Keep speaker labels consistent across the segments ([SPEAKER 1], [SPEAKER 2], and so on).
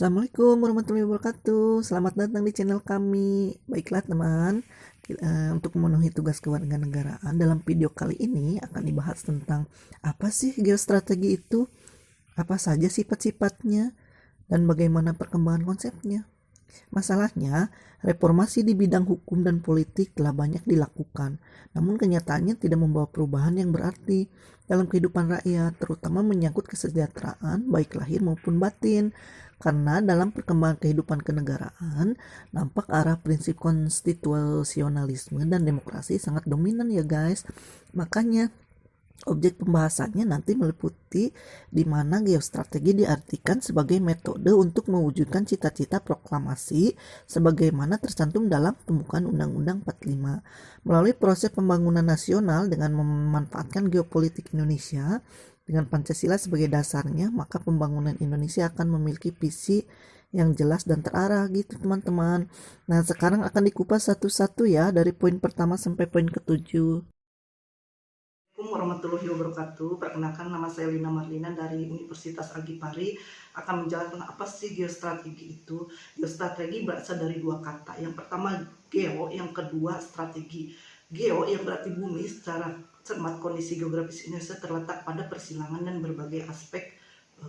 [SPEAKER 1] Assalamualaikum warahmatullahi wabarakatuh. Selamat datang di channel kami. Baiklah teman, untuk memenuhi tugas kewarganegaraan dalam video kali ini akan dibahas tentang apa sih geostrategi itu, apa saja sifat-sifatnya, dan bagaimana perkembangan konsepnya. Masalahnya, reformasi di bidang hukum dan politik telah banyak dilakukan, namun kenyataannya tidak membawa perubahan yang berarti dalam kehidupan rakyat, terutama menyangkut kesejahteraan baik lahir maupun batin. Karena dalam perkembangan kehidupan kenegaraan, nampak arah prinsip konstitusionalisme dan demokrasi sangat dominan ya guys. Makanya objek pembahasannya nanti meliputi di mana geostrategi diartikan sebagai metode untuk mewujudkan cita-cita proklamasi sebagaimana tercantum dalam pembukaan Undang-Undang 45. Melalui proses pembangunan nasional dengan memanfaatkan geopolitik Indonesia dengan Pancasila sebagai dasarnya, maka pembangunan Indonesia akan memiliki visi yang jelas dan terarah gitu teman-teman. Nah, sekarang akan dikupas satu-satu ya dari poin pertama sampai poin ketujuh.
[SPEAKER 2] Assalamualaikum warahmatullahi wabarakatuh. Perkenalkan, nama saya Lina Marlina dari Universitas Agipari, akan menjelaskan apa sih geostrategi itu. Geostrategi berasal dari dua kata. Yang pertama geo, yang kedua strategi. Geo yang berarti bumi, secara cermat kondisi geografis Indonesia terletak pada persilangan dan berbagai aspek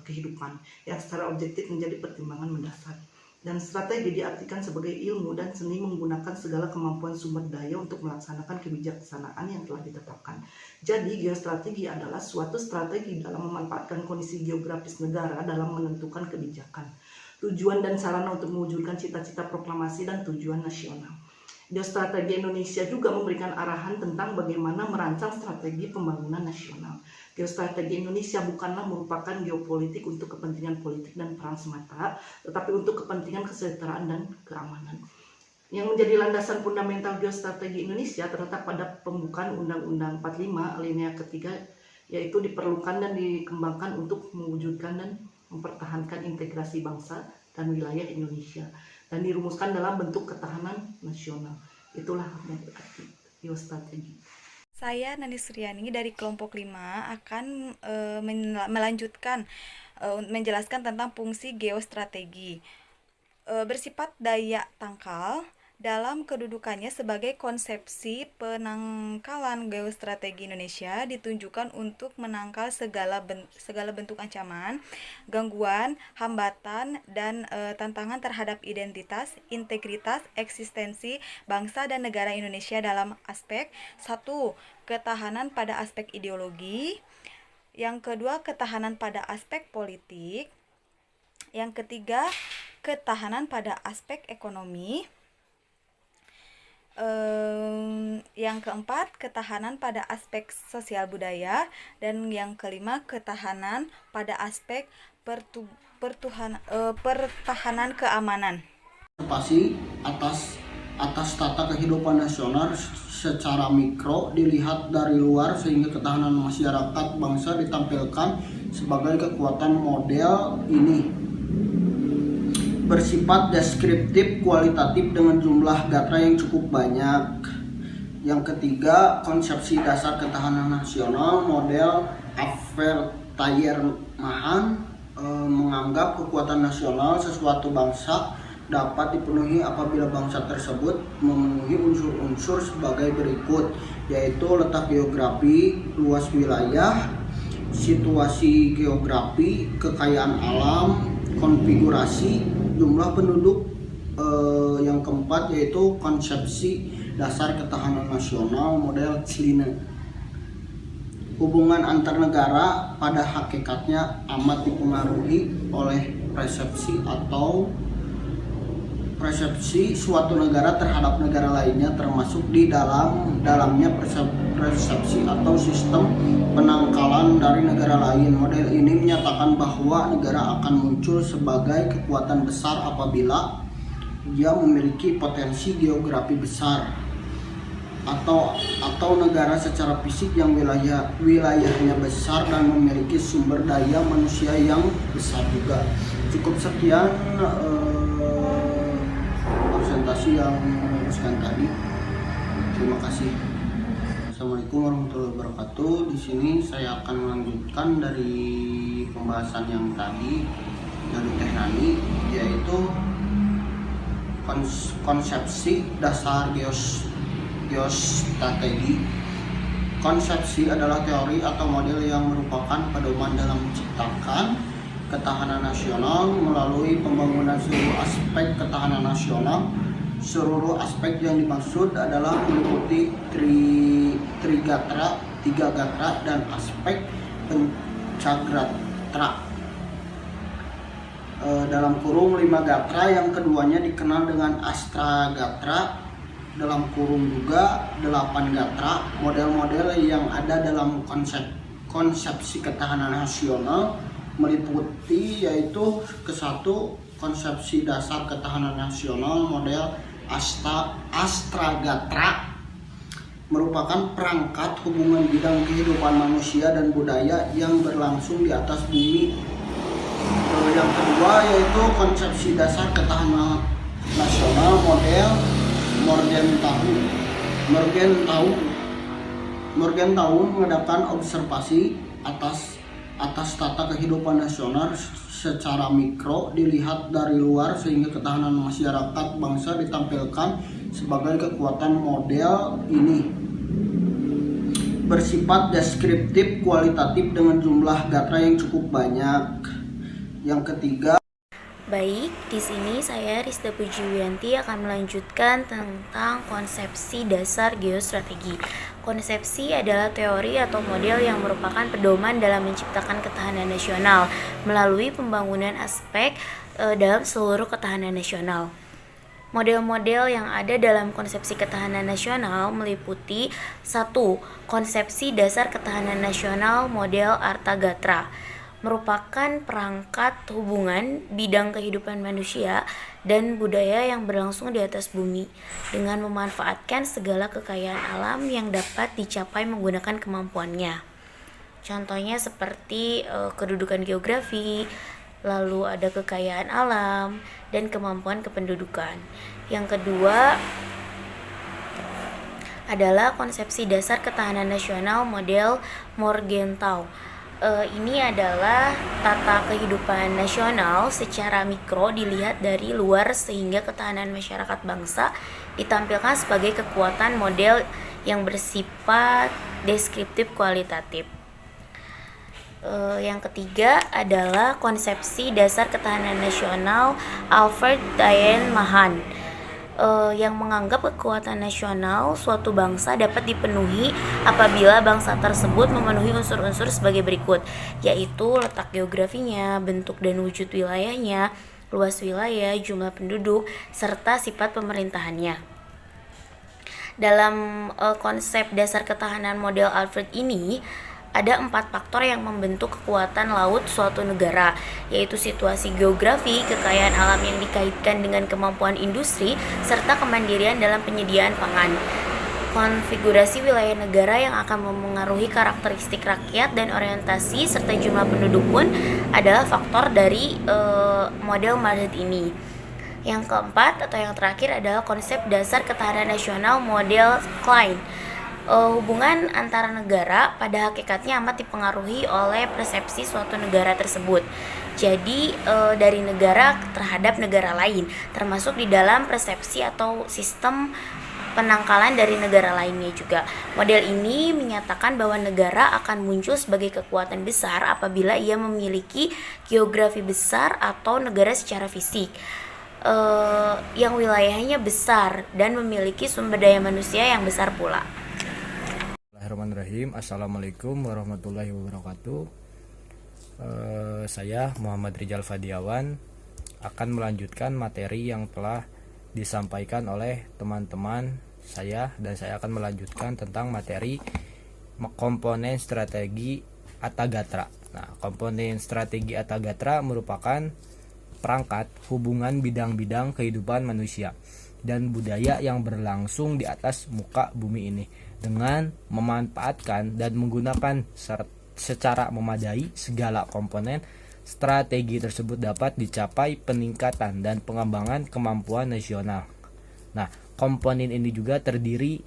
[SPEAKER 2] kehidupan yang secara objektif menjadi pertimbangan mendasar. Dan strategi diartikan sebagai ilmu dan seni menggunakan segala kemampuan sumber daya untuk melaksanakan kebijaksanaan yang telah ditetapkan. Jadi geostrategi adalah suatu strategi dalam memanfaatkan kondisi geografis negara dalam menentukan kebijakan, tujuan dan sarana untuk mewujudkan cita-cita proklamasi dan tujuan nasional. Geostrategi Indonesia juga memberikan arahan tentang bagaimana merancang strategi pembangunan nasional. Geostrategi Indonesia bukanlah merupakan geopolitik untuk kepentingan politik dan perang semata, tetapi untuk kepentingan kesejahteraan dan keamanan. Yang menjadi landasan fundamental geostrategi Indonesia terletak pada pembukaan Undang-Undang 45 alinea ketiga, yaitu diperlukan dan dikembangkan untuk mewujudkan dan mempertahankan integrasi bangsa dan wilayah Indonesia, dan dirumuskan dalam bentuk ketahanan nasional. Itulah yang berarti geostrategi.
[SPEAKER 3] Saya Nani Suryani dari kelompok 5 akan melanjutkan menjelaskan tentang fungsi geostrategi. Bersifat daya tangkal dalam kedudukannya sebagai konsepsi penangkalan geostrategi Indonesia ditunjukkan untuk menangkal segala bentuk ancaman, gangguan, hambatan, dan tantangan terhadap identitas, integritas, eksistensi bangsa dan negara Indonesia dalam aspek 1. Ketahanan pada aspek ideologi, yang kedua ketahanan pada aspek politik, yang ketiga ketahanan pada aspek ekonomi, yang keempat ketahanan pada aspek sosial budaya, dan yang kelima ketahanan pada aspek pertahanan keamanan.
[SPEAKER 4] Atas tata kehidupan nasional secara mikro dilihat dari luar, sehingga ketahanan masyarakat bangsa ditampilkan sebagai kekuatan model ini bersifat deskriptif kualitatif dengan jumlah data yang cukup banyak. Yang ketiga, konsepsi dasar ketahanan nasional model Avertayermahan menganggap kekuatan nasional sesuatu bangsa dapat dipenuhi apabila bangsa tersebut memenuhi unsur-unsur sebagai berikut, yaitu letak geografi, luas wilayah, situasi geografi, kekayaan alam, konfigurasi, jumlah penduduk. Yang keempat yaitu konsepsi dasar ketahanan nasional model Cline. Hubungan antar negara pada hakikatnya amat dipengaruhi oleh persepsi suatu negara terhadap negara lainnya, termasuk di dalamnya persepsi atau sistem penangkalan dari negara lain. Model ini menyatakan bahwa negara akan muncul sebagai kekuatan besar apabila dia memiliki potensi geografi besar, atau negara secara fisik yang wilayahnya besar dan memiliki sumber daya manusia yang besar juga. Cukup sekian presentasi yang meneruskan tadi. Terima kasih. Assalamualaikum warahmatullahi wabarakatuh. Di sini saya akan melanjutkan dari pembahasan yang tadi, dari Tehrani, yaitu konsepsi dasar geostrategi. Konsepsi adalah teori atau model yang merupakan pedoman dalam menciptakan ketahanan nasional melalui pembangunan seluruh aspek ketahanan nasional. Seluruh aspek yang dimaksud adalah meliputi tiga gatra, dan aspek pencagratra. Dalam kurung 5 gatra, yang keduanya dikenal dengan astragatra, dalam kurung juga 8 gatra. Model-model yang ada dalam konsepsi ketahanan nasional meliputi yaitu ke-1 konsepsi dasar ketahanan nasional model astragatra, merupakan perangkat hubungan bidang kehidupan manusia dan budaya yang berlangsung di atas bumi. Yang kedua yaitu konsepsi dasar ketahanan nasional model Morgenthau mengadakan observasi atas tata kehidupan nasional secara mikro, dilihat dari luar sehingga ketahanan masyarakat bangsa ditampilkan sebagai kekuatan. Model ini bersifat deskriptif kualitatif dengan jumlah gatra yang cukup banyak. Yang ketiga,
[SPEAKER 5] baik, di sini saya Rizda Pujiwianti akan melanjutkan tentang konsepsi dasar geostrategi. Konsepsi adalah teori atau model yang merupakan pedoman dalam menciptakan ketahanan nasional melalui pembangunan aspek dalam seluruh ketahanan nasional. Model-model yang ada dalam konsepsi ketahanan nasional meliputi 1. Konsepsi dasar ketahanan nasional model Artagatra, merupakan perangkat hubungan bidang kehidupan manusia dan budaya yang berlangsung di atas bumi dengan memanfaatkan segala kekayaan alam yang dapat dicapai menggunakan kemampuannya. Contohnya seperti kedudukan geografi, lalu ada kekayaan alam dan kemampuan kependudukan. Yang kedua adalah konsepsi dasar ketahanan nasional model Morgenthau. Ini adalah tata kehidupan nasional secara mikro dilihat dari luar sehingga ketahanan masyarakat bangsa ditampilkan sebagai kekuatan. Model yang bersifat deskriptif kualitatif. Yang ketiga adalah konsepsi dasar ketahanan nasional Alfred Diane Mahan, yang menganggap kekuatan nasional suatu bangsa dapat dipenuhi apabila bangsa tersebut memenuhi unsur-unsur sebagai berikut, yaitu letak geografinya, bentuk dan wujud wilayahnya, luas wilayah, jumlah penduduk, serta sifat pemerintahannya. Dalam konsep dasar ketahanan model Alfred ini, ada 4 faktor yang membentuk kekuatan laut suatu negara, yaitu situasi geografi, kekayaan alam yang dikaitkan dengan kemampuan industri, serta kemandirian dalam penyediaan pangan. Konfigurasi wilayah negara yang akan memengaruhi karakteristik rakyat dan orientasi serta jumlah penduduk pun adalah faktor dari model Madrid ini. Yang keempat atau yang terakhir adalah konsep dasar ketahanan nasional model Klein. Hubungan antara negara pada hakikatnya amat dipengaruhi oleh persepsi suatu negara tersebut. Jadi dari negara terhadap negara lain, termasuk di dalam persepsi atau sistem penangkalan dari negara lainnya juga. Model ini menyatakan bahwa negara akan muncul sebagai kekuatan besar apabila ia memiliki geografi besar atau negara secara fisik yang wilayahnya besar dan memiliki sumber daya manusia yang besar pula.
[SPEAKER 6] Bismillahirrahmanirrahim. Assalamualaikum warahmatullahi wabarakatuh. Saya Muhammad Rizal Fadiawan akan melanjutkan materi yang telah disampaikan oleh teman-teman saya, dan saya akan melanjutkan tentang materi komponen strategi Artagatra. Nah, komponen strategi Artagatra merupakan perangkat hubungan bidang-bidang kehidupan manusia dan budaya yang berlangsung di atas muka bumi ini dengan memanfaatkan dan menggunakan secara memadai segala komponen strategi tersebut dapat dicapai peningkatan dan pengembangan kemampuan nasional. Nah, komponen ini juga terdiri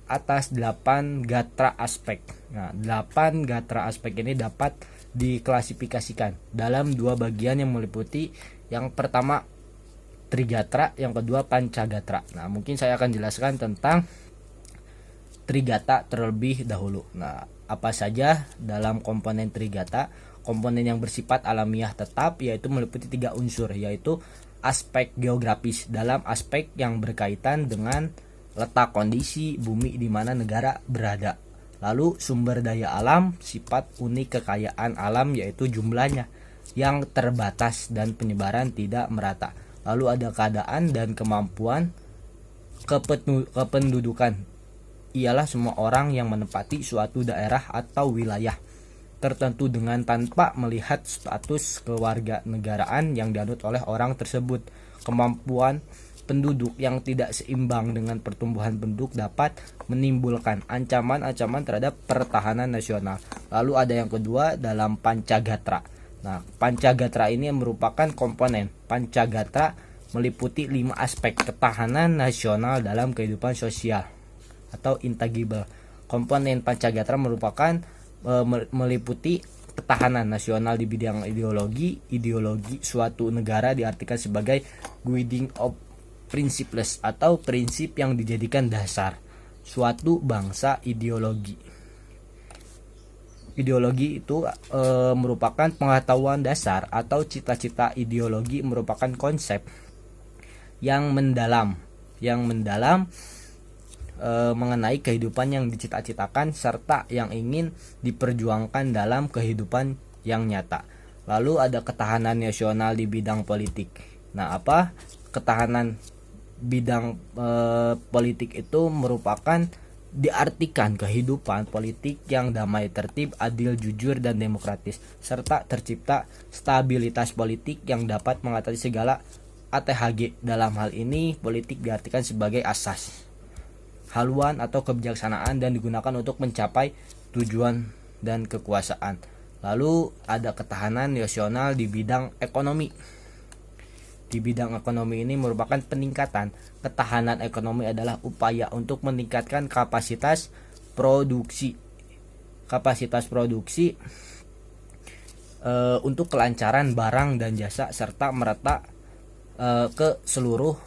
[SPEAKER 6] atas 8 gatra aspek. Nah, 8 gatra aspek ini dapat diklasifikasikan dalam dua bagian yang meliputi yang pertama Trigatra, yang kedua Pancagatra. Nah, mungkin saya akan jelaskan tentang Trigata terlebih dahulu. Nah, apa saja dalam komponen Trigata? Komponen yang bersifat alamiah tetap yaitu meliputi 3 unsur, yaitu aspek geografis dalam aspek yang berkaitan dengan letak kondisi bumi di mana negara berada. Lalu sumber daya alam, sifat unik kekayaan alam yaitu jumlahnya yang terbatas dan penyebaran tidak merata. Lalu ada keadaan dan kemampuan kependudukan, ialah semua orang yang menempati suatu daerah atau wilayah tertentu dengan tanpa melihat status kewarganegaraan yang dianut oleh orang tersebut. Kemampuan penduduk yang tidak seimbang dengan pertumbuhan penduduk dapat menimbulkan ancaman-ancaman terhadap pertahanan nasional. Lalu ada yang kedua dalam Pancagatra. Nah, Pancagatra ini merupakan komponen. Pancagatra meliputi 5 aspek ketahanan nasional dalam kehidupan sosial atau intangible. Komponen Pancagatra merupakan meliputi ketahanan nasional di bidang ideologi. Ideologi suatu negara diartikan sebagai guiding of principles atau prinsip yang dijadikan dasar suatu bangsa. Ideologi itu merupakan pengetahuan dasar atau cita-cita. Ideologi merupakan konsep yang mendalam mengenai kehidupan yang dicita-citakan serta yang ingin diperjuangkan dalam kehidupan yang nyata. Lalu ada ketahanan nasional di bidang politik. Nah, apa ketahanan bidang politik itu merupakan diartikan kehidupan politik yang damai, tertib, adil, jujur, dan demokratis, serta tercipta stabilitas politik yang dapat mengatasi segala ATHG. Dalam hal ini, politik diartikan sebagai asas haluan atau kebijaksanaan dan digunakan untuk mencapai tujuan dan kekuasaan. Lalu ada ketahanan nasional di bidang ekonomi. Di bidang ekonomi ini merupakan peningkatan. Ketahanan ekonomi adalah upaya untuk meningkatkan kapasitas produksi. Untuk kelancaran barang dan jasa serta merata ke seluruh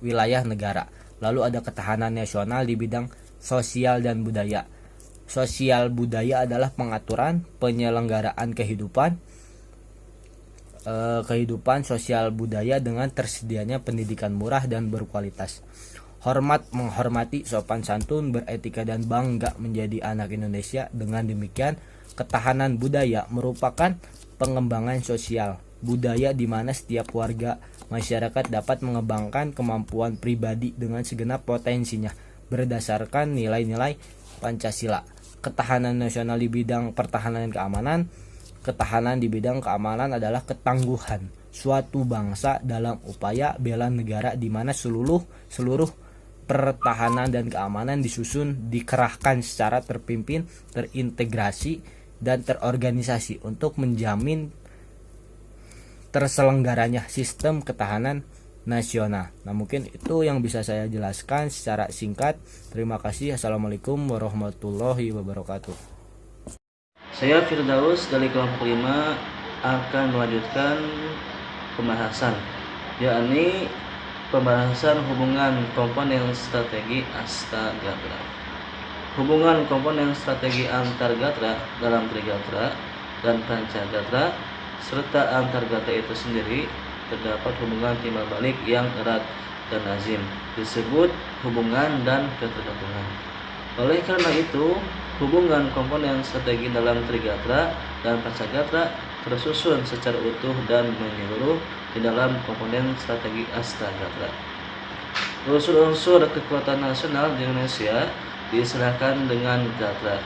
[SPEAKER 6] wilayah negara. Lalu ada ketahanan nasional di bidang sosial dan budaya. Sosial budaya adalah pengaturan penyelenggaraan kehidupan sosial budaya dengan tersedianya pendidikan murah dan berkualitas. Hormat menghormati, sopan santun, beretika dan bangga menjadi anak Indonesia. Dengan demikian, ketahanan budaya merupakan pengembangan sosial budaya di mana setiap warga masyarakat dapat mengembangkan kemampuan pribadi dengan segenap potensinya berdasarkan nilai-nilai Pancasila. Ketahanan nasional di bidang pertahanan dan keamanan. Ketahanan di bidang keamanan adalah ketangguhan suatu bangsa dalam upaya bela negara di mana seluruh pertahanan dan keamanan disusun, dikerahkan secara terpimpin, terintegrasi, dan terorganisasi untuk menjamin terselenggaranya sistem ketahanan nasional. Nah, mungkin itu yang bisa saya jelaskan secara singkat. Terima kasih. Assalamualaikum warahmatullahi wabarakatuh.
[SPEAKER 7] Saya Firdaus dari kelompok 5 akan melanjutkan pembahasan, yakni pembahasan hubungan komponen strategi Astagatra. Hubungan komponen strategi antar gatra dalam Trigatra dan Pancagatra serta antar gatra itu sendiri terdapat hubungan timbal balik yang erat dan lazim, disebut hubungan dan ketergantungan. Oleh karena itu, hubungan komponen strategi dalam Trigatra dan Pancagatra tersusun secara utuh dan menyeluruh di dalam komponen strategi Astagatra. Unsur-unsur kekuatan nasional di Indonesia diserahkan dengan gatra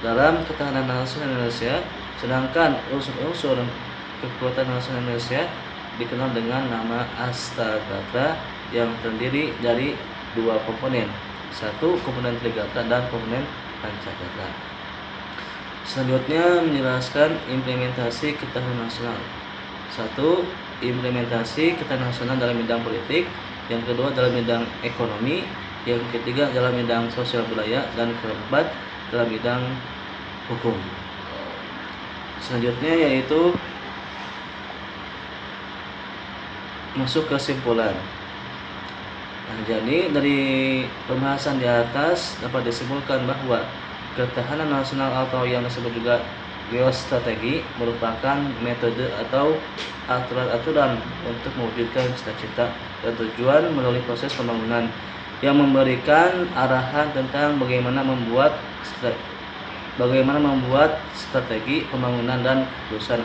[SPEAKER 7] dalam ketahanan nasional Indonesia, sedangkan unsur-unsur kekuatan nasional Indonesia dikenal dengan nama Astagatra yang terdiri dari 2 komponen, 1 komponen Trigatra dan komponen Pancagatra. Selanjutnya menjelaskan implementasi ketahanan nasional. 1. Implementasi ketahanan nasional dalam bidang politik, yang kedua dalam bidang ekonomi, yang ketiga dalam bidang sosial budaya, dan keempat dalam bidang hukum. Selanjutnya yaitu masuk ke kesimpulan. Nah, jadi dari pembahasan di atas dapat disimpulkan bahwa ketahanan nasional atau yang disebut juga geostrategi merupakan metode atau aturan-aturan untuk mewujudkan cita-cita dan tujuan melalui proses pembangunan yang memberikan arahan tentang bagaimana membuat strategi pembangunan dan keputusan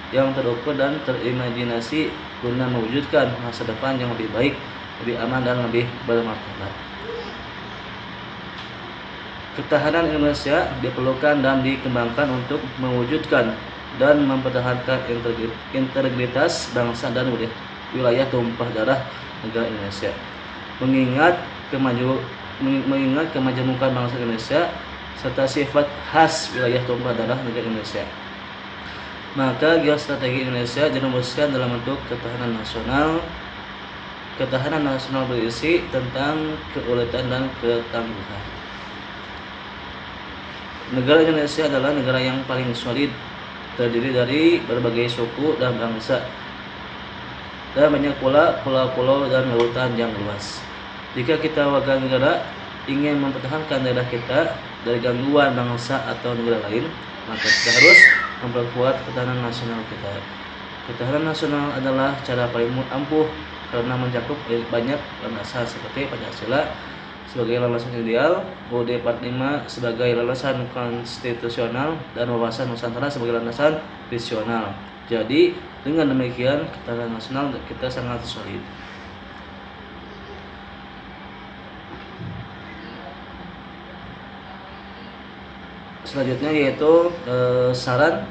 [SPEAKER 7] yang terukur dan terimajinasi guna mewujudkan masa depan yang lebih baik, lebih aman dan lebih bermartabat. Ketahanan Indonesia diperlukan dan dikembangkan untuk mewujudkan dan mempertahankan integritas bangsa dan wilayah tumpah darah negara Indonesia. Mengingat kemajemukan bangsa Indonesia serta sifat khas wilayah tumpah darah negara Indonesia, maka geostrategi Indonesia dirumuskan dalam bentuk ketahanan nasional. Ketahanan nasional berisi tentang keuletan dan ketangguhan. Negara Indonesia adalah negara yang paling solid, terdiri dari berbagai suku dan bangsa, dan banyak pula pulau-pulau dan lautan yang luas. Jika kita warga negara ingin mempertahankan daerah kita dari gangguan bangsa atau negara lain, maka kita harus memperkuat ketahanan nasional kita. Ketahanan nasional adalah cara paling ampuh karena mencakup banyak landasan seperti Pancasila sebagai landasan ideal, UUD 45 sebagai landasan konstitusional, dan wawasan Nusantara sebagai landasan visional. Jadi dengan demikian ketahanan nasional kita sangat solid. Selanjutnya yaitu saran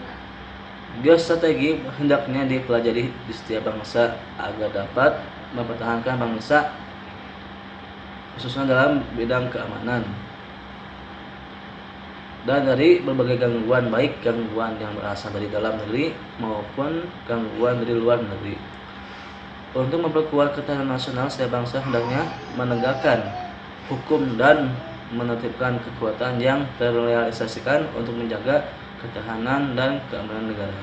[SPEAKER 7] geostrategi hendaknya dipelajari di setiap bangsa agar dapat mempertahankan bangsa, khususnya dalam bidang keamanan dan dari berbagai gangguan, baik gangguan yang berasal dari dalam negeri maupun gangguan dari luar negeri. Untuk memperkuat ketahanan nasional, setiap bangsa hendaknya menegakkan hukum dan menertibkan kekuatan yang terrealisasikan untuk menjaga ketahanan dan keamanan negara.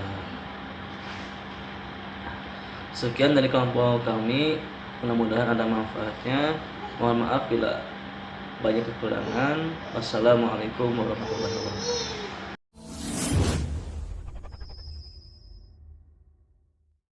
[SPEAKER 7] Sekian dari kelompok kami, mudah-mudahan ada manfaatnya. Mohon maaf bila banyak kekurangan. Wassalamualaikum warahmatullahi wabarakatuh.